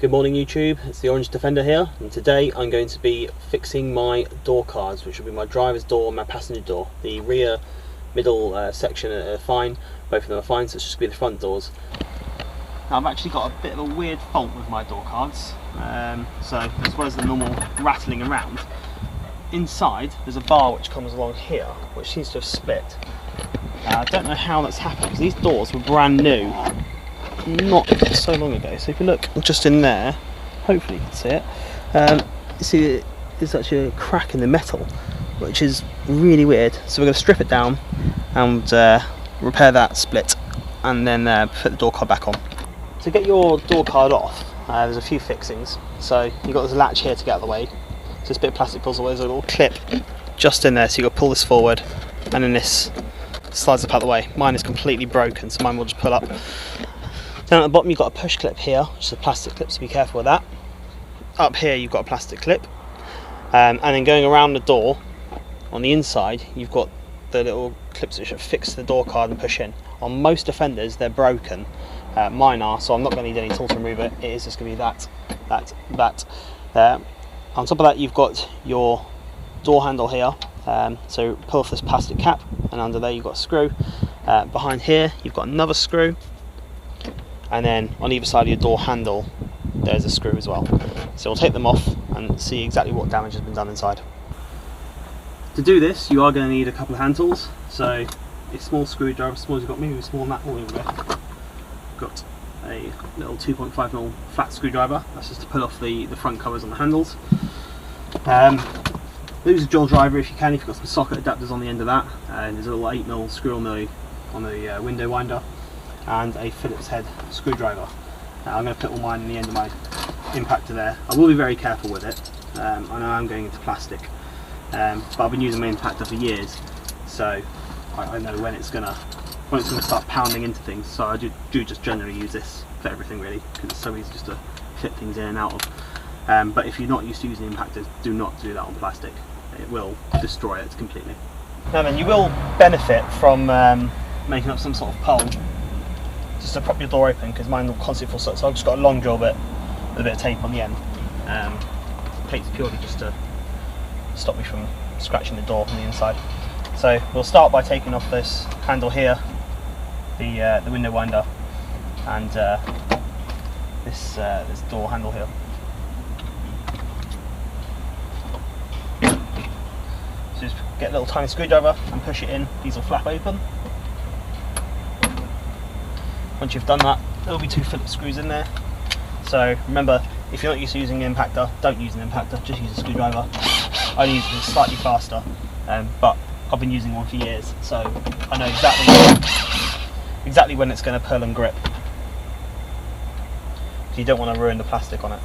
Good morning YouTube, it's the Orange Defender here, and today I'm going to be fixing my door cards, which will be my driver's door and my passenger door. The rear middle section are fine, both of them are fine, so it's just going to be the front doors. Now I've actually got a bit of a weird fault with my door cards, so as well as the normal rattling around, inside there's a bar which comes along here, which seems to have split. I don't know how that's happened, because these doors were brand new not so long ago. So if you look just in there, hopefully you can see it, you see there's actually a crack in the metal, which is really weird. So we're going to strip it down and repair that split, and then put the door card back on. To get your door card off, there's a few fixings. So you've got this latch here to get out of the way. So this bit of plastic pulls away, there's a little clip just in there, so you've got to pull this forward, and then this slides up out of the way. Mine is completely broken, so mine will just pull up. Down at the bottom you've got a push clip here, which is a plastic clip, so be careful with that. Up here you've got a plastic clip, and then going around the door on the inside you've got the little clips which fix the door card and push in. On most Defenders they're broken, mine are, so I'm not going to need any tool to remove it. It is just going to be that. On top of that you've got your door handle here, so pull off this plastic cap, and under there you've got a screw. Behind here you've got another screw, and then on either side of your door handle there's a screw as well. So we'll take them off and see exactly what damage has been done inside. To do this you are going to need a couple of hand tools, so a small screwdriver, small as you've got, maybe smaller than that, or even got a little 2.5mm flat screwdriver. That's just to pull off the front covers on the handles. Use a jaw driver if you can, if you've got some socket adapters on the end of that. There's a little 8mm screw on the window winder, and a Phillips head screwdriver. I'm going to put all mine in the end of my impactor there. I will be very careful with it. I know I'm going into plastic, but I've been using my impactor for years, so I know when it's going to start pounding into things. So I do just generally use this for everything really, because it's so easy just to clip things in and out of. But if you're not used to using impactors, do not do that on plastic. It will destroy it completely. Now then, you will benefit from making up some sort of pole just to prop your door open, because mine will constantly fall stuck. So I've just got a long drill bit with a bit of tape on the end. Tape's purely just to stop me from scratching the door from the inside. So we'll start by taking off this handle here, the window winder, and this door handle here. So just get a little tiny screwdriver and push it in. These will flap open. Once you've done that, there'll be 2 Phillips screws in there. So remember, if you're not used to using an impactor, don't use an impactor, just use a screwdriver. I use it slightly faster, but I've been using one for years, so I know exactly when it's going to pull and grip. So you don't want to ruin the plastic on it.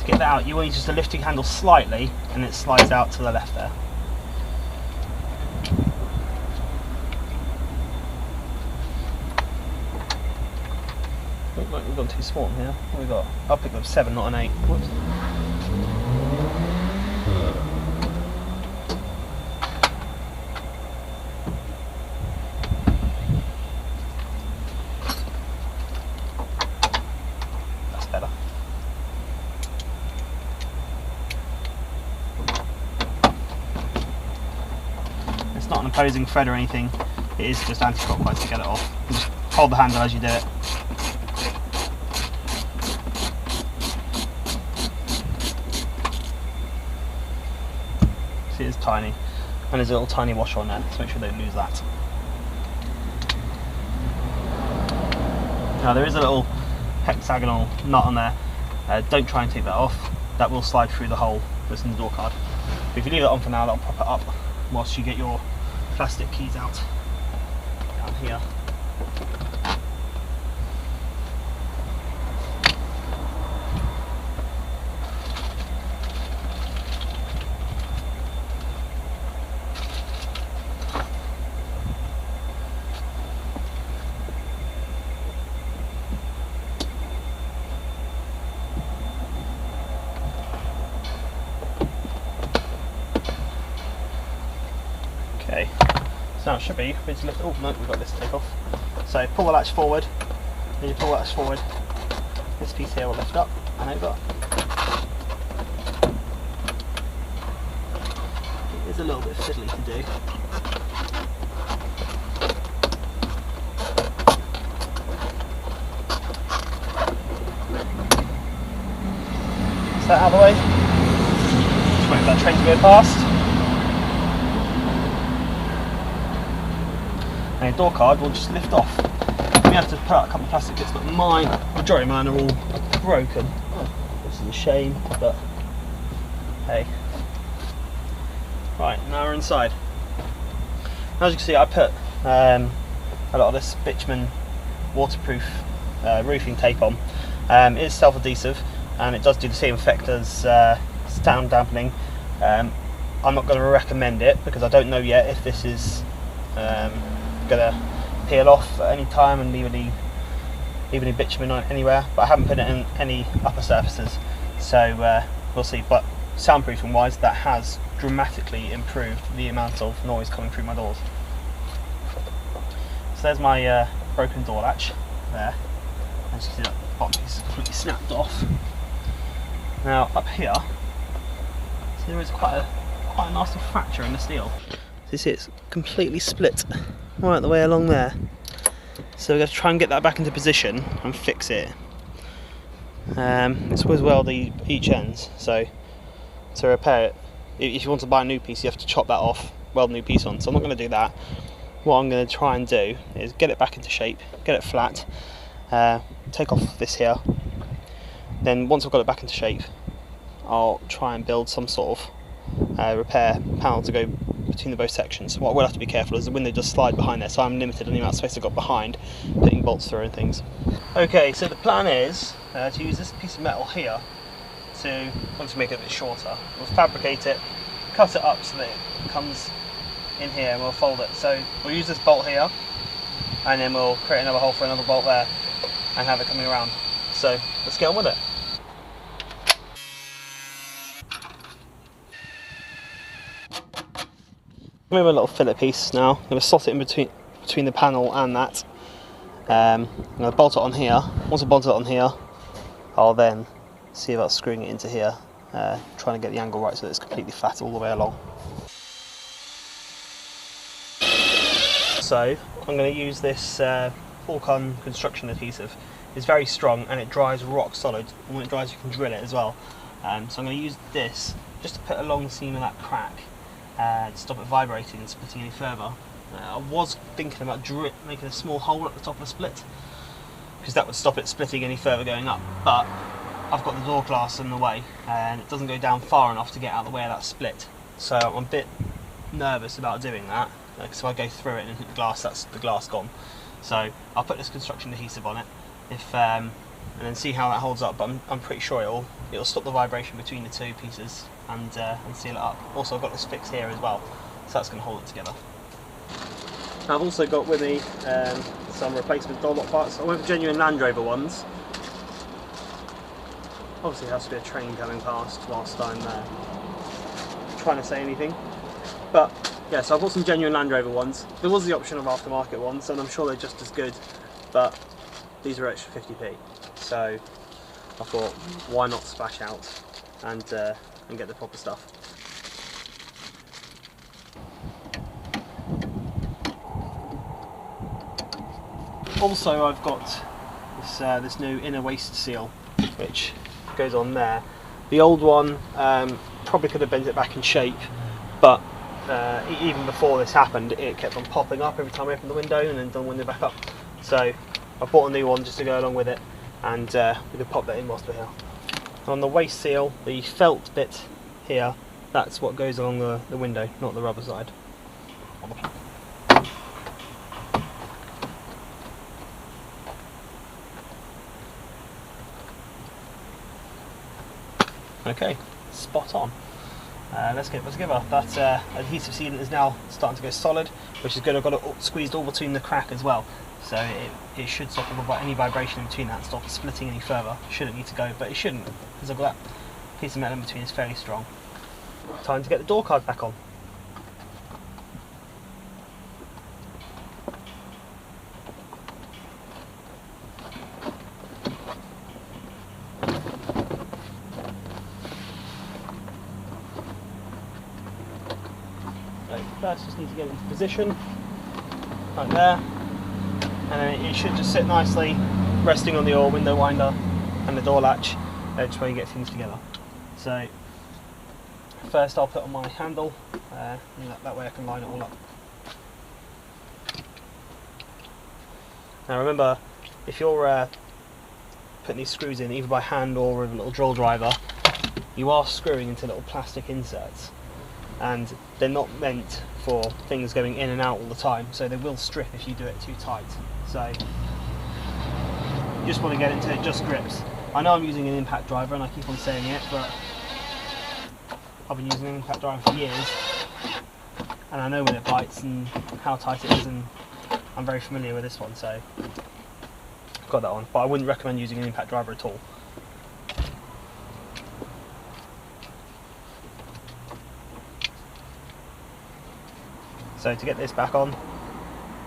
Get that out, you want just to lift your handle slightly, and it slides out to the left there. Look like we've gone too small here. What have we got? I'll pick up 7, not an 8. Whoops. That's better. It's not an opposing thread or anything, it is just anti-clockwise to get it off. You just hold the handle as you do it. See, it's tiny, and there's a little tiny washer on there, so make sure you don't lose that. Now there is a little hexagonal nut on there, don't try and take that off, that will slide through the hole that's in the door card. But if you leave it on for now, that'll prop it up whilst you get your plastic keys out down here. Now it should be, we just lift, oh no, we've got this to take off. So pull the latch forward, then you pull the latch forward, this piece here will lift up and over. It is a little bit fiddly to do. That out of the way. Just wait for that train to go past. And your door card will just lift off. We have to put out a couple of plastic bits, but majority of mine are all broken. This is a shame, but hey. Right, now we're inside. As you can see, I put a lot of this bitumen waterproof roofing tape on. It is self-adhesive, and it does do the same effect as sound dampening. I'm not going to recommend it because I don't know yet if this is going to peel off at any time and leave any bitumen on anywhere, but I haven't put it in any upper surfaces, so we'll see. But soundproofing wise, that has dramatically improved the amount of noise coming through my doors. So there's my broken door latch there. As you can see, that bottom piece is completely snapped off. Now up here, so there is quite a nasty fracture in the steel. So you see it's completely split right the way along there. So we're going to try and get that back into position and fix it. It's as well each ends. So to repair it, if you want to buy a new piece, you have to chop that off, weld a new piece on. So I'm not going to do that. What I'm going to try and do is get it back into shape, get it flat, take off this here. Then once I've got it back into shape, I'll try and build some sort of repair panel to go between the both sections. What I will have to be careful is the window does slide behind there, so I'm limited on the amount of space I've got behind putting bolts through and things. Okay, so the plan is to use this piece of metal here to, once we make it a bit shorter, we'll fabricate it, cut it up so that it comes in here, and we'll fold it. So we'll use this bolt here, and then we'll create another hole for another bolt there and have it coming around. So let's get on with it. We have a little fillet piece now. I'm going to slot it in between the panel and that. I'm going to bolt it on here. Once I bolt it on here, I'll then see about screwing it into here, trying to get the angle right so that it's completely flat all the way along. So I'm going to use this Falcon construction adhesive. It's very strong and it dries rock solid, and when it dries you can drill it as well. So I'm going to use this just to put along the seam of that crack to stop it vibrating and splitting any further. I was thinking about making a small hole at the top of the split, because that would stop it splitting any further going up, but I've got the door glass in the way and it doesn't go down far enough to get out of the way of that split. So I'm a bit nervous about doing that, because if I go through it and hit the glass, that's the glass gone. So I'll put this construction adhesive on it, and then see how that holds up. But I'm pretty sure it'll stop the vibration between the two pieces and seal it up. Also, I've got this fix here as well, so that's going to hold it together. I've also got with me some replacement door lock parts. I went for genuine Land Rover ones. Obviously, there has to be a train coming past whilst I'm trying to say anything. But yeah, so I've got some genuine Land Rover ones. There was the option of aftermarket ones, and I'm sure they're just as good, but these are extra 50p. So I thought, why not splash out and get the proper stuff. Also, I've got this new inner waste seal, which goes on there. The old one probably could have bent it back in shape, but even before this happened, it kept on popping up every time I opened the window and then done the window back up. So I bought a new one just to go along with it, and we could pop that in whilst we're here. On the waste seal, the felt bit here, that's what goes along the window, not the rubber side. Okay, spot on. Let's give her. That adhesive sealant is now starting to go solid, which is good. I've got it squeezed all between the crack as well, so it should stop any vibration in between that and stop it splitting any further. Shouldn't need to go, but it shouldn't, because I've got that piece of metal in between is fairly strong. Time to get the door card back on. first just need to get it into position, like there, and then it should just sit nicely, resting on the window winder and the door latch, just where you get things together. So first I'll put on my handle, and that way I can line it all up. Now remember, if you're putting these screws in either by hand or with a little drill driver, you are screwing into little plastic inserts, and they're not meant for things going in and out all the time, so they will strip if you do it too tight. So you just want to get into it just grips. I know I'm using an impact driver and I keep on saying it, but I've been using an impact driver for years and I know when it bites and how tight it is, and I'm very familiar with this one, so I've got that on. But I wouldn't recommend using an impact driver at all. So to get this back on,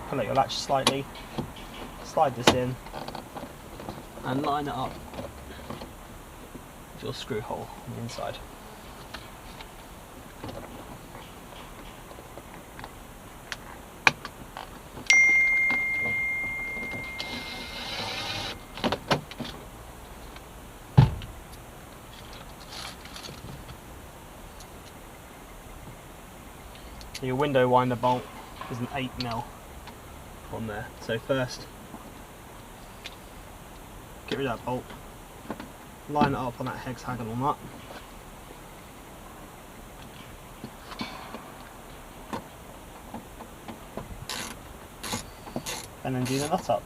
pull out your latch slightly, slide this in and line it up with your screw hole on the inside. Your window winder bolt is an 8mm on there. So first, get rid of that bolt, line it up on that hexagonal nut, and then do the nut up.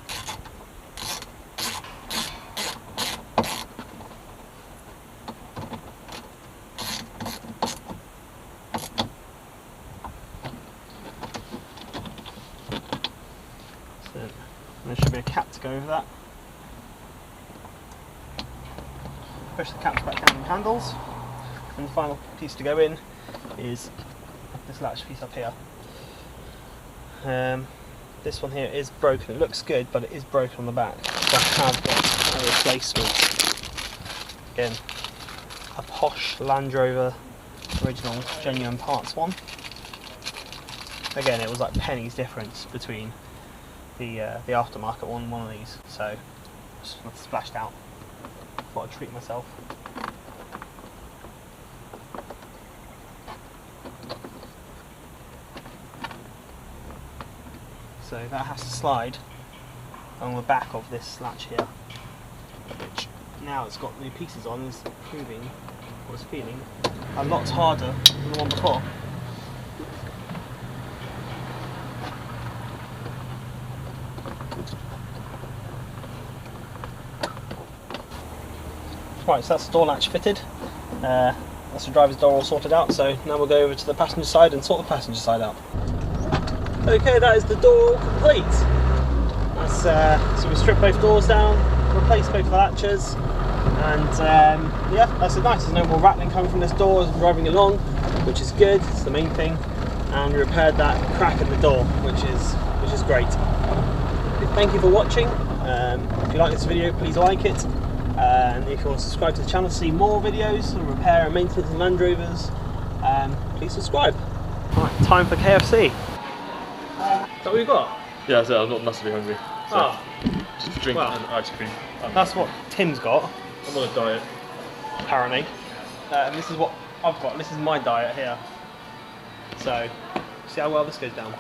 There should be a cap to go over that. Push the caps back down on the handles, and the final piece to go in is this latch piece up here. This one here is broken. It looks good, but it is broken on the back, so I have got a replacement. Again, a posh Land Rover original genuine parts one. Again, it was like pennies difference between the aftermarket one and one of these, so just splashed out. Thought I'd treat myself. So that has to slide along the back of this latch here, which now it's got new pieces on, is proving, or is feeling, a lot harder than the one before. Right, so that's the door latch fitted. That's the driver's door all sorted out, so now we'll go over to the passenger side and sort the passenger side out. Okay, that is the door complete. That's, so we stripped both doors down, replaced both the latches, and yeah, that's nice. There's no more rattling coming from this door as I'm driving along, which is good. It's the main thing. And we repaired that crack in the door, which is great. Thank you for watching. If you like this video, please like it. And if you want to subscribe to the channel to see more videos on repair and maintenance on Land Rovers, please subscribe. Right, time for KFC. Is that what we've got? Yeah, so I'm not massively hungry. So just a drink and ice cream. That's what Tim's got. I'm on a diet. Apparently. And this is what I've got. This is my diet here. So, see how well this goes down.